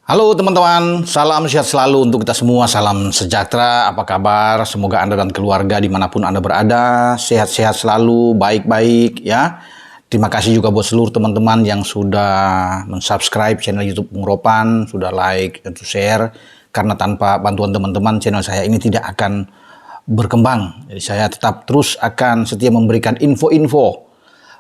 Halo teman-teman, salam sehat selalu untuk kita semua, salam sejahtera, apa kabar? Semoga Anda dan keluarga dimanapun Anda berada, sehat-sehat selalu, baik-baik ya. Terima kasih juga buat seluruh teman-teman yang sudah mensubscribe channel YouTube Bung Ropan, sudah like dan share. Karena tanpa bantuan teman-teman channel saya ini tidak akan berkembang. Jadi saya tetap terus akan setia memberikan info-info.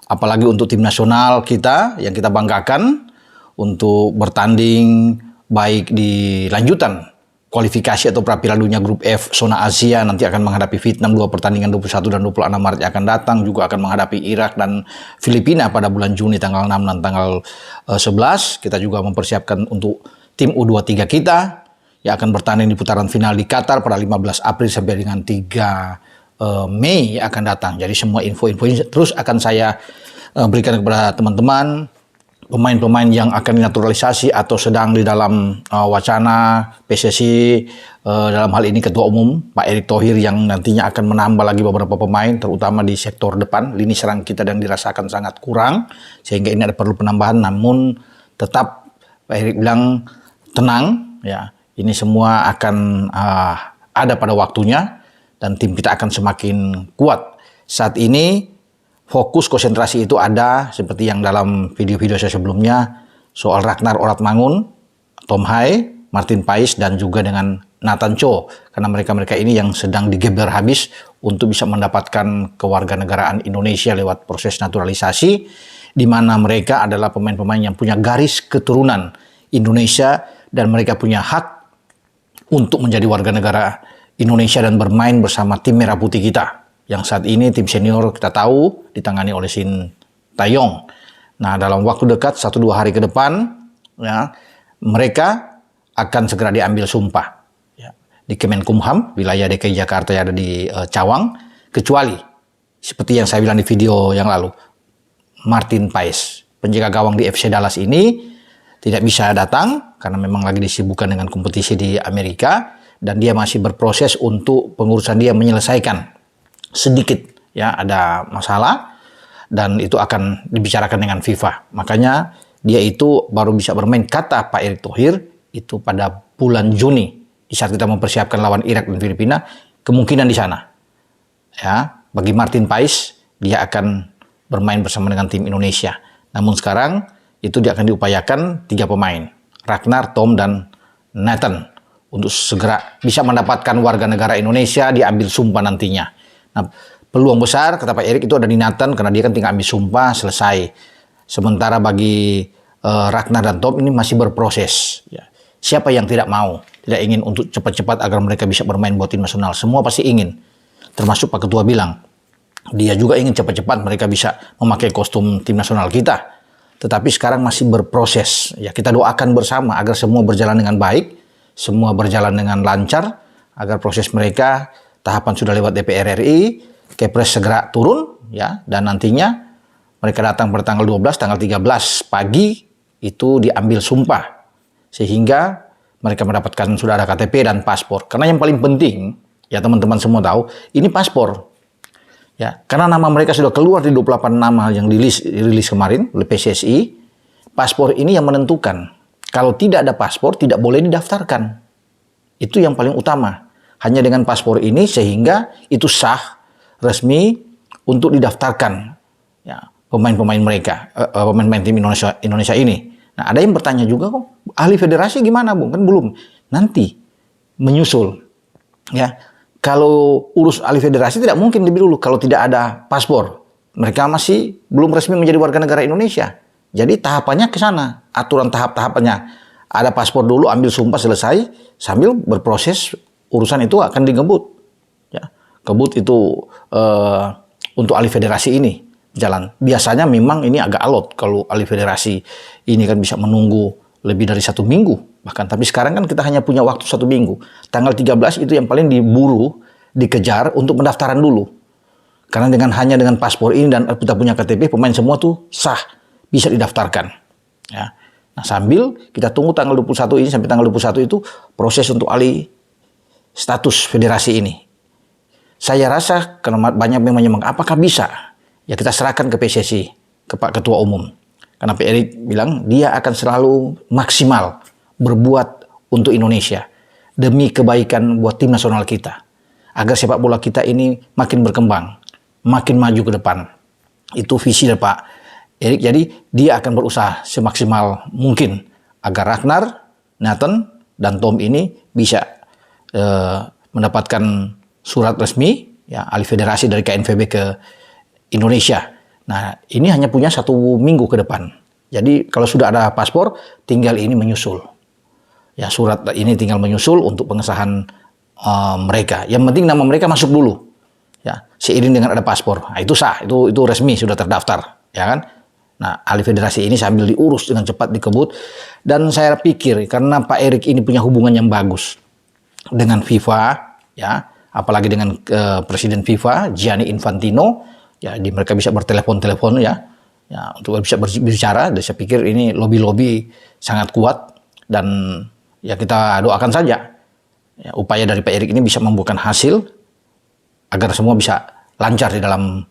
Apalagi untuk tim nasional kita yang kita banggakan untuk bertanding baik di lanjutan kualifikasi atau pra-piala dunia grup F zona Asia, nanti akan menghadapi Vietnam 2 pertandingan 21 dan 26 Maret yang akan datang, juga akan menghadapi Irak dan Filipina pada bulan Juni tanggal 6 dan tanggal 11. Kita juga mempersiapkan untuk tim U23 kita yang akan bertanding di putaran final di Qatar pada 15 April sampai dengan 3 Mei yang akan datang. Jadi semua info-info ini terus akan saya berikan kepada teman-teman. Pemain-pemain yang akan dinaturalisasi atau sedang di dalam wacana PSSI, dalam hal ini Ketua Umum Pak Erick Thohir yang nantinya akan menambah lagi beberapa pemain, terutama di sektor depan, lini serang kita yang dirasakan sangat kurang, sehingga ini ada perlu penambahan. Namun tetap Pak Erick bilang tenang, ya ini semua akan ada pada waktunya dan tim kita akan semakin kuat. Saat ini fokus konsentrasi itu ada seperti yang dalam video-video saya sebelumnya soal Ragnar Oratmangun, Tom Hai, Martin Pais dan juga dengan Nathan Cho, karena mereka ini yang sedang digeber habis untuk bisa mendapatkan kewarganegaraan Indonesia lewat proses naturalisasi, di mana mereka adalah pemain-pemain yang punya garis keturunan Indonesia dan mereka punya hak untuk menjadi warga negara Indonesia dan bermain bersama tim merah putih kita. Yang saat ini tim senior kita tahu ditangani oleh Shin Taeyong. Nah, dalam waktu dekat 1-2 hari ke depan ya, mereka akan segera diambil sumpah ya, di Kemenkumham wilayah DKI Jakarta yang ada di Cawang, kecuali seperti yang saya bilang di video yang lalu, Martin Pais, penjaga gawang di FC Dallas ini tidak bisa datang karena memang lagi disibukkan dengan kompetisi di Amerika dan dia masih berproses untuk pengurusan dia menyelesaikan sedikit ya ada masalah dan itu akan dibicarakan dengan FIFA. Makanya dia itu baru bisa bermain, kata Pak Erick Thohir, itu pada bulan Juni di saat kita mempersiapkan lawan Irak dan Filipina, kemungkinan di sana. Ya, bagi Martin Pais dia akan bermain bersama dengan tim Indonesia. Namun sekarang itu dia akan diupayakan 3 pemain, Ragnar, Tom dan Nathan, untuk segera bisa mendapatkan warga negara Indonesia, diambil sumpah nantinya. Nah, peluang besar kata Pak Erick itu ada di Nathan karena dia kan tinggal ambil sumpah selesai. Sementara bagi Ragnar dan Tom ini masih berproses. Ya. Siapa yang tidak mau, tidak ingin untuk cepat-cepat agar mereka bisa bermain buat tim nasional? Semua pasti ingin. Termasuk Pak Ketua bilang, dia juga ingin cepat-cepat mereka bisa memakai kostum tim nasional kita. Tetapi sekarang masih berproses. Ya, kita doakan bersama agar semua berjalan dengan baik, semua berjalan dengan lancar, agar proses mereka tahapan sudah lewat DPR RI, Kepres segera turun, ya, dan nantinya mereka datang pada tanggal 12, tanggal 13 pagi itu diambil sumpah, sehingga mereka mendapatkan sudah ada KTP dan paspor. Karena yang paling penting, ya teman-teman semua tahu, ini paspor. Ya, karena nama mereka sudah keluar di 28 nama yang dirilis kemarin oleh PSSI, paspor ini yang menentukan. Kalau tidak ada paspor, tidak boleh didaftarkan. Itu yang paling utama. Hanya dengan paspor ini sehingga itu sah, resmi untuk didaftarkan ya, pemain-pemain mereka, pemain-pemain tim Indonesia ini. Nah, ada yang bertanya juga, kok ahli federasi gimana, Bung? Kan belum. Nanti menyusul. Ya, kalau urus ahli federasi tidak mungkin lebih dulu kalau tidak ada paspor. Mereka masih belum resmi menjadi warga negara Indonesia. Jadi tahapannya ke sana, aturan tahap-tahapannya. Ada paspor dulu, ambil sumpah selesai, sambil berproses urusan itu akan digebut. Ya, kebut itu untuk ahli federasi ini jalan. Biasanya memang ini agak alot kalau ahli federasi ini kan bisa menunggu lebih dari 1 minggu bahkan. Tapi sekarang kan kita hanya punya waktu 1 minggu. Tanggal 13 itu yang paling diburu, dikejar untuk pendaftaran dulu. Karena hanya dengan paspor ini dan kita punya KTP, pemain semua tuh sah, bisa didaftarkan. Ya. Nah, sambil kita tunggu tanggal 21 ini, sampai tanggal 21 itu proses untuk alih status federasi ini. Saya rasa karena banyak yang menyemak, apakah bisa? Ya kita serahkan ke PSSI, ke Pak Ketua Umum. Karena Pak Erick bilang dia akan selalu maksimal berbuat untuk Indonesia, demi kebaikan buat tim nasional kita, agar sepak bola kita ini makin berkembang, makin maju ke depan. Itu visi dari Pak Erik. Jadi dia akan berusaha semaksimal mungkin agar Ragnar, Nathan, dan Tom ini bisa mendapatkan surat resmi ya alih federasi dari KNVB ke Indonesia. Nah, ini hanya punya 1 minggu ke depan. Jadi kalau sudah ada paspor, tinggal ini menyusul. Ya, surat ini tinggal menyusul untuk pengesahan mereka. Yang penting nama mereka masuk dulu. Ya, seiring dengan ada paspor. Nah, itu sah, itu resmi, sudah terdaftar, ya kan? Nah, alih federasi ini sambil diurus dengan cepat, dikebut. Dan saya pikir karena Pak Erik ini punya hubungan yang bagus dengan FIFA, ya, apalagi dengan Presiden FIFA Gianni Infantino, ya, mereka bisa bertelepon-telepon ya untuk bisa berbicara. Dan saya pikir ini lobby-lobby sangat kuat, dan ya kita doakan saja ya, upaya dari Pak Erik ini bisa membuahkan hasil agar semua bisa lancar di dalam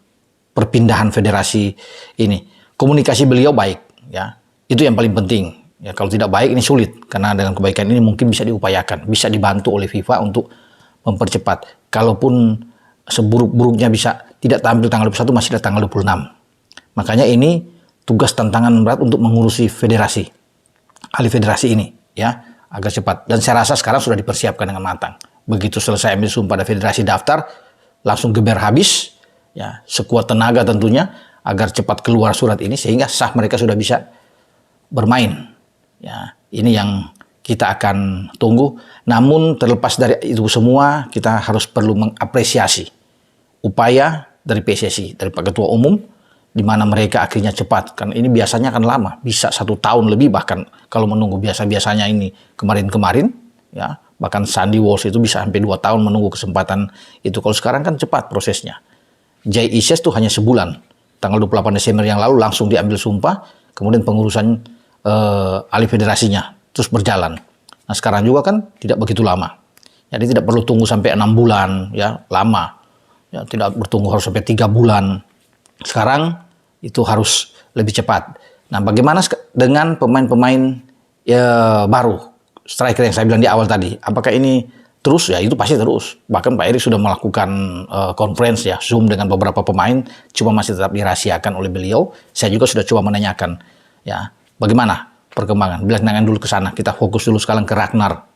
perpindahan federasi ini. Komunikasi beliau baik, ya, itu yang paling penting. Ya, kalau tidak baik ini sulit, karena dengan kebaikan ini mungkin bisa diupayakan, bisa dibantu oleh FIFA untuk mempercepat. Kalaupun seburuk-buruknya bisa tidak tampil tanggal 21, masih ada tanggal 26. Makanya ini tugas tantangan berat untuk mengurusi federasi, alih federasi ini, ya, agar cepat. Dan saya rasa sekarang sudah dipersiapkan dengan matang. Begitu selesai ambil sumpah dari federasi daftar, langsung geber habis, ya, sekuat tenaga tentunya, agar cepat keluar surat ini sehingga sah mereka sudah bisa bermain. Ya, ini yang kita akan tunggu. Namun terlepas dari itu semua, kita harus perlu mengapresiasi upaya dari PSSI, dari Pak Ketua Umum, di mana mereka akhirnya cepat. Karena ini biasanya akan lama, bisa 1 tahun lebih bahkan kalau menunggu. Biasanya ini kemarin-kemarin, ya, bahkan Sandy Walsh itu bisa sampai 2 tahun menunggu kesempatan itu. Kalau sekarang kan cepat prosesnya. JICS itu hanya sebulan. Tanggal 28 Desember yang lalu langsung diambil sumpah, kemudian pengurusan alih federasinya terus berjalan. Nah, sekarang juga kan tidak begitu lama. Jadi tidak perlu tunggu sampai 6 bulan, ya, lama. Ya, tidak bertunggu harus sampai 3 bulan. Sekarang itu harus lebih cepat. Nah, bagaimana dengan pemain-pemain baru, striker yang saya bilang di awal tadi? Apakah ini terus? Ya, itu pasti terus. Bahkan Pak Erik sudah melakukan conference, ya, Zoom dengan beberapa pemain, cuma masih tetap dirahasiakan oleh beliau. Saya juga sudah coba menanyakan, ya, bagaimana perkembangan. Belakangan dulu ke sana. Kita fokus dulu sekarang ke Ragnar.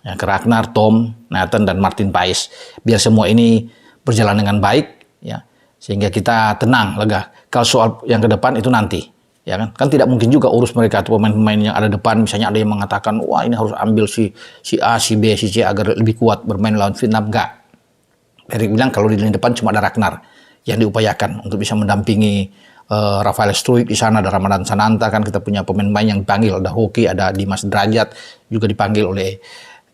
Ya, ke Ragnar, Tom, Nathan, dan Martin Paes. Biar semua ini berjalan dengan baik, ya, sehingga kita tenang, lega. Kalau soal yang ke depan itu nanti, ya kan? Kan tidak mungkin juga urus mereka atau pemain-pemain yang ada depan. Misalnya ada yang mengatakan, wah, ini harus ambil si A, si B, si C agar lebih kuat bermain lawan Vietnam. Enggak. Erik bilang kalau di lini depan cuma ada Ragnar yang diupayakan untuk bisa mendampingi Rafael Struijk di sana, ada Ramadan Sananta, kan kita punya pemain-pemain yang dipanggil, ada Hoki, ada Dimas Derajat juga dipanggil oleh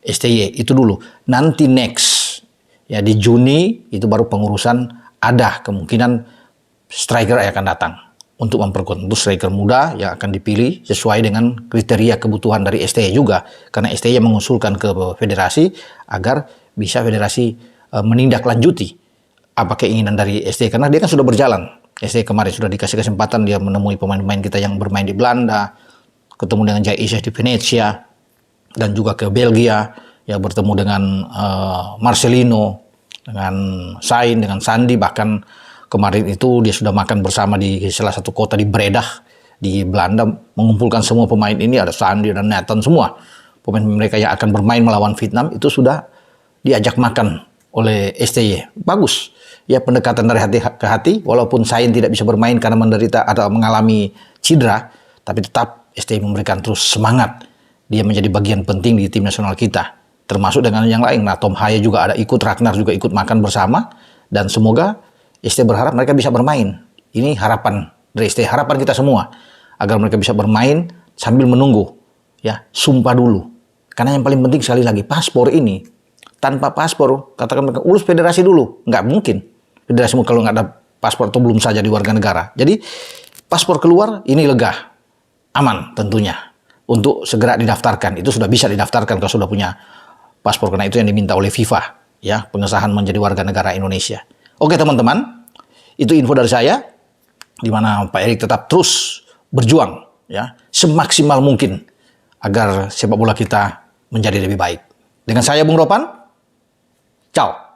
STY. Itu dulu. Nanti next, ya, di Juni itu baru pengurusan, ada kemungkinan striker yang akan datang untuk memperkuat. Untuk striker muda yang akan dipilih sesuai dengan kriteria kebutuhan dari STY juga, karena STY mengusulkan ke federasi agar bisa federasi menindaklanjuti apa keinginan dari STY, karena dia kan sudah berjalan. STY kemarin sudah dikasih kesempatan dia menemui pemain-pemain kita yang bermain di Belanda, ketemu dengan JICS di Venesia, dan juga ke Belgia, ya, bertemu dengan Marcelino, dengan Sain, dengan Sandi. Bahkan kemarin itu dia sudah makan bersama di salah satu kota di Breda di Belanda, mengumpulkan semua pemain ini, ada Sandi dan Nathan semua. Pemain mereka yang akan bermain melawan Vietnam itu sudah diajak makan oleh STY. Bagus. Ya, pendekatan dari hati ke hati, walaupun Sain tidak bisa bermain karena menderita atau mengalami cedera, tapi tetap STY memberikan terus semangat. Dia menjadi bagian penting di tim nasional kita, termasuk dengan yang lain. Nah, Tom Haya juga ada ikut, Ragnar juga ikut makan bersama, dan semoga STY berharap mereka bisa bermain. Ini harapan dari STY, harapan kita semua, agar mereka bisa bermain sambil menunggu, ya, sumpah dulu. Karena yang paling penting sekali lagi, paspor ini, tanpa paspor, katakan mereka urus federasi dulu, nggak mungkin. Federasimu kalau nggak ada paspor atau belum saja di warga negara. Jadi paspor keluar ini lega, aman tentunya untuk segera didaftarkan. Itu sudah bisa didaftarkan kalau sudah punya paspor, karena itu yang diminta oleh FIFA, ya, pengesahan menjadi warga negara Indonesia. Oke teman-teman, itu info dari saya, di mana Pak Erik tetap terus berjuang, ya, semaksimal mungkin agar sepak bola kita menjadi lebih baik. Dengan saya Bung Ropan, ciao.